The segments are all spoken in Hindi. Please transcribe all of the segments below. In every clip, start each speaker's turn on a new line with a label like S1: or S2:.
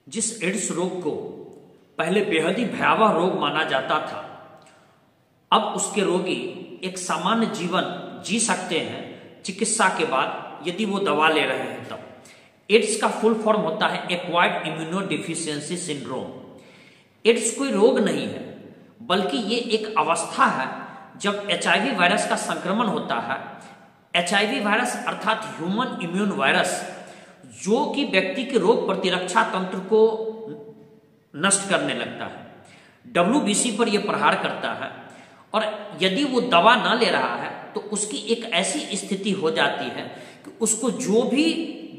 S1: जिस एड्स रोग को पहले बेहद ही भयावह रोग माना जाता था, अब उसके रोगी एक सामान्य जीवन जी सकते हैं चिकित्सा के बाद, यदि वो दवा ले रहे हैं तब। एड्स का फुल फॉर्म होता है एक्वायर्ड इम्यूनोडेफिशिएंसी सिंड्रोम। एड्स कोई रोग नहीं है, बल्कि ये एक अवस्था है जब एचआईवी वायरस का संक्रमण होता है। एचआईवी वायरस अर्थात ह्यूमन इम्यून वायरस, जो कि व्यक्ति के रोग प्रतिरक्षा तंत्र को नष्ट करने लगता है, डब्ल्यूबीसी पर यह प्रहार करता है। और यदि वो दवा ना ले रहा है तो उसकी एक ऐसी स्थिति हो जाती है कि उसको जो भी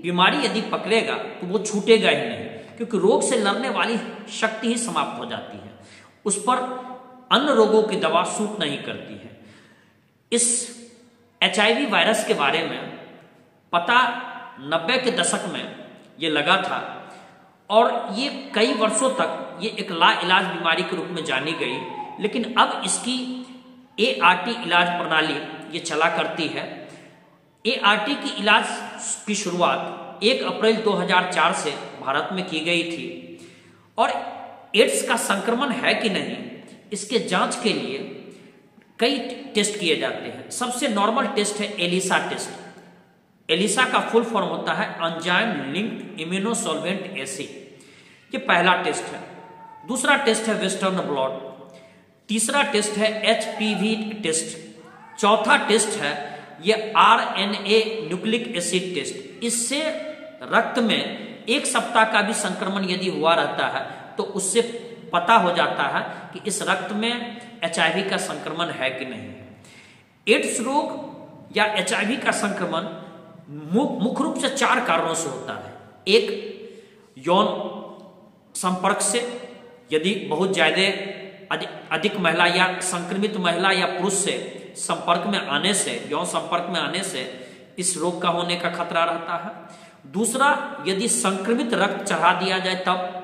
S1: बीमारी यदि पकड़ेगा तो वो छूटेगा ही नहीं, क्योंकि रोग से लड़ने वाली शक्ति ही समाप्त हो जाती है। उस पर अन्य रोगों की दवा सूट नहीं करती है। इस एचआईवी वायरस के बारे में पता 90 के दशक में ये लगा था और ये कई वर्षों तक ये एक लाइलाज बीमारी के रूप में जानी गई। लेकिन अब इसकी एआरटी इलाज प्रणाली ये चला करती है। एआरटी की इलाज की शुरुआत 1 अप्रैल 2004 से भारत में की गई थी। और एड्स का संक्रमण है कि नहीं, इसके जांच के लिए कई टेस्ट किए जाते हैं। सबसे नॉर्मल टेस्ट है एलिसा टेस्ट। एलिसा का फुल फॉर्म होता है एंजाइम लिंक्ड इम्यूनोसॉल्वेंट एसिड। ये पहला टेस्ट है। दूसरा टेस्ट है वेस्टर्न ब्लॉट। तीसरा टेस्ट है एचपीवी टेस्ट। चौथा टेस्ट है ये आरएनए न्यूक्लिक एसिड टेस्ट। इससे रक्त में 1 सप्ताह का भी संक्रमण यदि हुआ रहता है तो उससे पता हो जाता है कि इस रक्त में एचआईवी का संक्रमण है कि नहीं। एड्स रोग या एचआईवी का संक्रमण मुख्य रूप से 4 कारणों से होता है। एक, यौन संपर्क से, यदि बहुत ज्यादा अधिक महिला या संक्रमित महिला या पुरुष से संपर्क में आने से, यौन संपर्क में आने से इस रोग का होने का खतरा रहता है। दूसरा, यदि संक्रमित रक्त चढ़ा दिया जाए तब।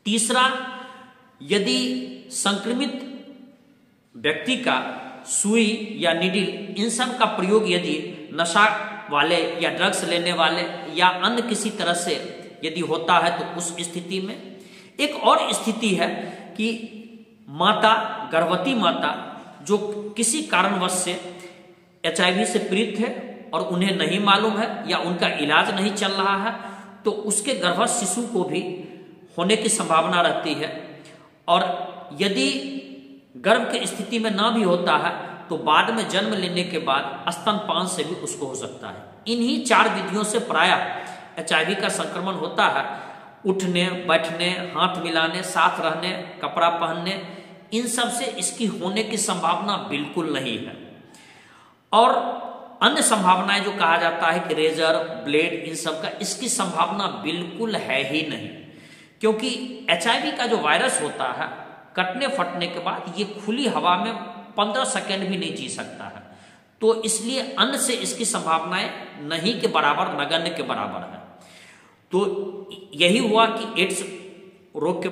S1: तीसरा, यदि संक्रमित व्यक्ति का सुई या निडिल, इन सब का प्रयोग यदि नशा वाले या ड्रग्स लेने वाले या अन्य किसी तरह से यदि होता है तो उस स्थिति में। एक और स्थिति है कि माता, गर्भवती माता जो किसी कारणवश से एचआईवी से पीड़ित है और उन्हें नहीं मालूम है या उनका इलाज नहीं चल रहा है, तो उसके गर्भस्थ शिशु को भी होने की संभावना रहती है। और यदि गर्भ की स्थिति में ना भी होता है तो बाद में जन्म लेने के बाद स्तनपान से भी उसको हो सकता है। इन्हीं 4 विधियों से प्रायः एचआईवी का संक्रमण होता है। उठने, बैठने, हाथ मिलाने, साथ रहने, कपड़ा पहनने, इन सब से इसकी होने की संभावना बिल्कुल नहीं है। और अन्य संभावनाएं जो कहा जाता है कि रेजर, ब्लेड, इन सब का, इसकी संभावना बिल्कुल है ही नहीं, क्योंकि एचआईवी का जो वायरस होता है कटने फटने के बाद ये खुली हवा में 15 सेकेंड भी नहीं जी सकता है। तो इसलिए अन्न से इसकी संभावनाएं नहीं के बराबर, नगण्य के बराबर है। तो यही हुआ कि एड्स रोग के